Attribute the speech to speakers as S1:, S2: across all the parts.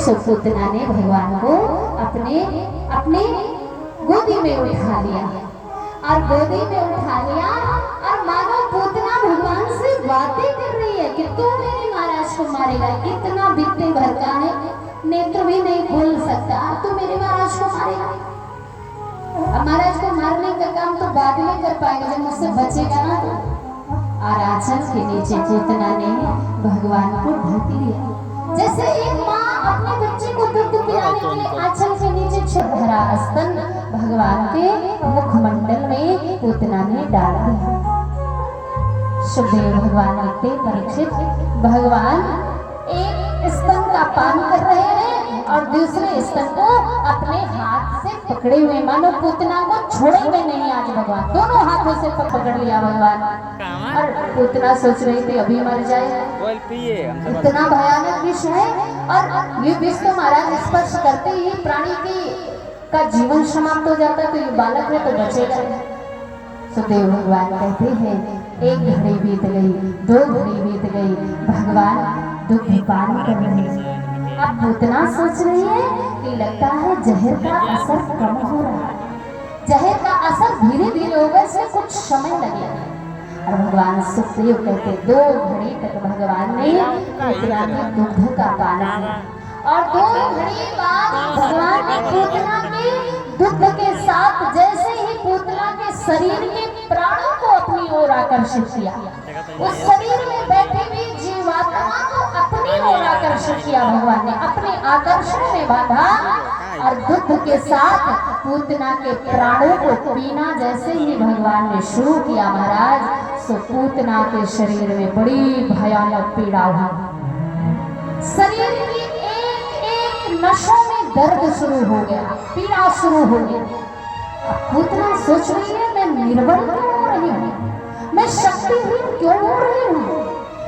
S1: सुपुतना ने भगवान को अपने अपने गोदी में उठा लिया और गोदी में उठा लिया और मानो पूतना भगवान से बातें कर रही है कि तू मेरे महाराज को मारेगा, इतना बित्ते भर का है, नेत्र भी नहीं खोल सकता, तू मेरे महाराज को मारेगा। महाराज को मारने का काम तो बाद में कर पाएगा, जब मुझसे बचेगा ना तो। और आंचल के नीचे पूतना ने भगवान को ढक लिया, जैसे एक माँ अपने बच्चे को दूध पिलाने के लिए आंचल के नीचे छुपा स्तन भगवान के मुखमंडल में पूतना ने डाल दिया। सुखदेव भगवान लिखते, परीक्षित भगवान एक स्तन का पान कर रहे हैं और दूसरे स्तन को अपने हाथ से पकड़े हुए, मानो पूतना को छोड़े हुए नहीं। आज भगवान दोनों हाथों से पकड़ लिया भगवान, और पूतना सोच रही थी अभी मर जाए, इतना भयानक विष है। और ये विष तो महाराज स्पर्श करते ही प्राणी का जीवन समाप्त हो जाता है, तो ये बालक है तो बचेगा। सुखदेव भगवान कहते हैं एक घड़ी बीत गई, 2 घड़ी बीत गई, भगवान दुख पान कर रहे हैं। अब पूतना सोच रही है कि लगता है जहर का असर कम हो रहा है, जहर का असर धीरे धीरे होगा, इसमें कुछ समय लगेगा। और भगवान सुखदेव कहते 2 घड़ी तक भगवान ने पूतना के दुग्ध का पान किया, और 2 घड़ी बाद भगवान ने पूतना के दुग्ध के साथ जैसे ही पूतना के शरीर के प्राणों को अपनी ओर आकर्षित किया, उस शरीर में बैठी हुई जीवात्मा को अपनी ओर आकर्षित किया। भगवान ने अपने आकर्षण में बांधा और दुग्ध के साथ पूतना के प्राणों को पीना जैसे ही भगवान ने शुरू किया महाराज, सो पूतना के शरीर में बड़ी भयानक पीड़ा हुई। शरीर की एक नसों में दर्द शुरू हो गया, पीड़ा शुरू हो गई। अब पूतना सोच रही है मैं निर्बल क्यों हो रही हूँ, मैं शक्तिहीन क्यों हो रही हूँ,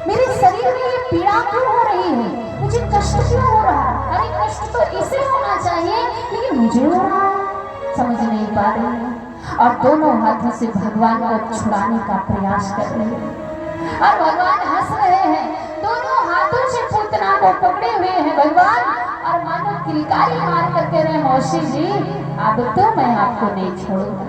S1: मेरे शरीर में ये पीड़ा क्यों हो रही है, मुझे कष्ट क्यों हो रहा है। अरे कष्ट तो इसे होना चाहिए लेकिन मुझे हो रहा है, समझ नहीं पा रही है। और दोनों हाथों से भगवान को छुड़ाने का प्रयास कर रही है और भगवान हंस रहे हैं, दोनों हाथों से पूतना को पकड़े हुए हैं भगवान, और मानो किलकारी मार करके रहे मौसी जी अब तो मैं आपको नहीं छोड़ूंगा।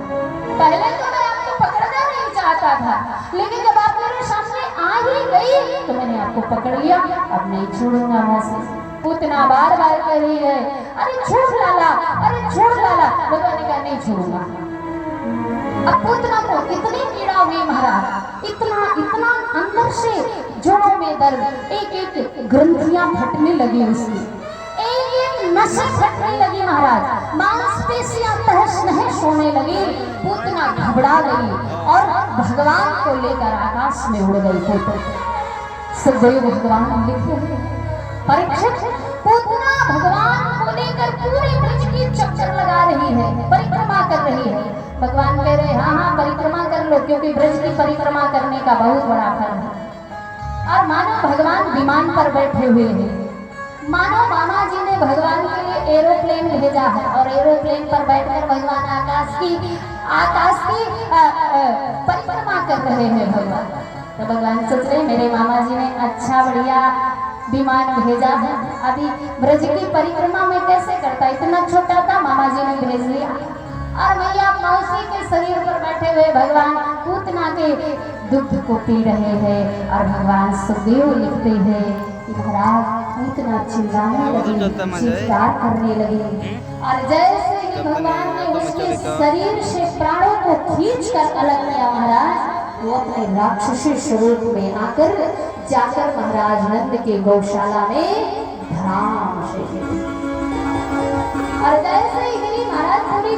S1: पहले तो मैं आपको पकड़ना नहीं चाहता था, लेकिन जब आप मेरे सामने आ ही गई तो मैंने आपको पकड़ लिया, अब नहीं छोड़ूंगा मौसी। पूतना बार बार कह रही है अरे छोड़ लाला, अरे छोड़ लाला, भगवान ने कहा नहीं छोड़ूंगा। अब पूतना को इतनी पीड़ा हुई महाराज, इतना इतना अंदर से जोड़ों में दर्द, एक एक ग्रंथियां फटने लगी उसकी, एक एक नसें फटने लगी महाराज, मांसपेशियां तहस नहस होने लगी। पूतना घबरा गई और भगवान को लेकर आकाश में उड़ गई। पूतना सुखदेव भगवान लिखते हैं परीक्षित पूतना भगवान को लेकर पूरे ब्रज की चक्कर लगा रही है, परिक्रमा कर रही है। भगवान कह रहे हाँ हाँ परिक्रमा कर लो, क्योंकि ब्रज की परिक्रमा करने का बहुत बड़ा फल है। और मानो भगवान विमान पर बैठे हुए हैं, मानो मामा जी ने भगवान के लिए एरोप्लेन भेजा है और एरोप्लेन पर बैठकर भगवान आकाश की परिक्रमा कर रहे हैं भगवान। तो भगवान सोच रहे मेरे मामा जी ने अच्छा बढ़िया विमान भेजा है, अभी ब्रज की परिक्रमा में कैसे करता, इतना छोटा था मामा जी ने भेज लिया। और मैया मौसी के शरीर पर बैठे हुए भगवान पूतना के दुग्ध को पी रहे हैं। और भगवान सुखदेव लिखते हैं कि महाराज पूतना चिल्लाने लगी, चित्कार करने लगी, और जैसे ही भगवान ने उसके शरीर से प्राणों को खींच कर अलग किया महाराज, वो अपने राक्षसी स्वरूप में आकर जाकर महाराज नंद के गौशाला में धाम से, और जैसे ही महाराज पूरी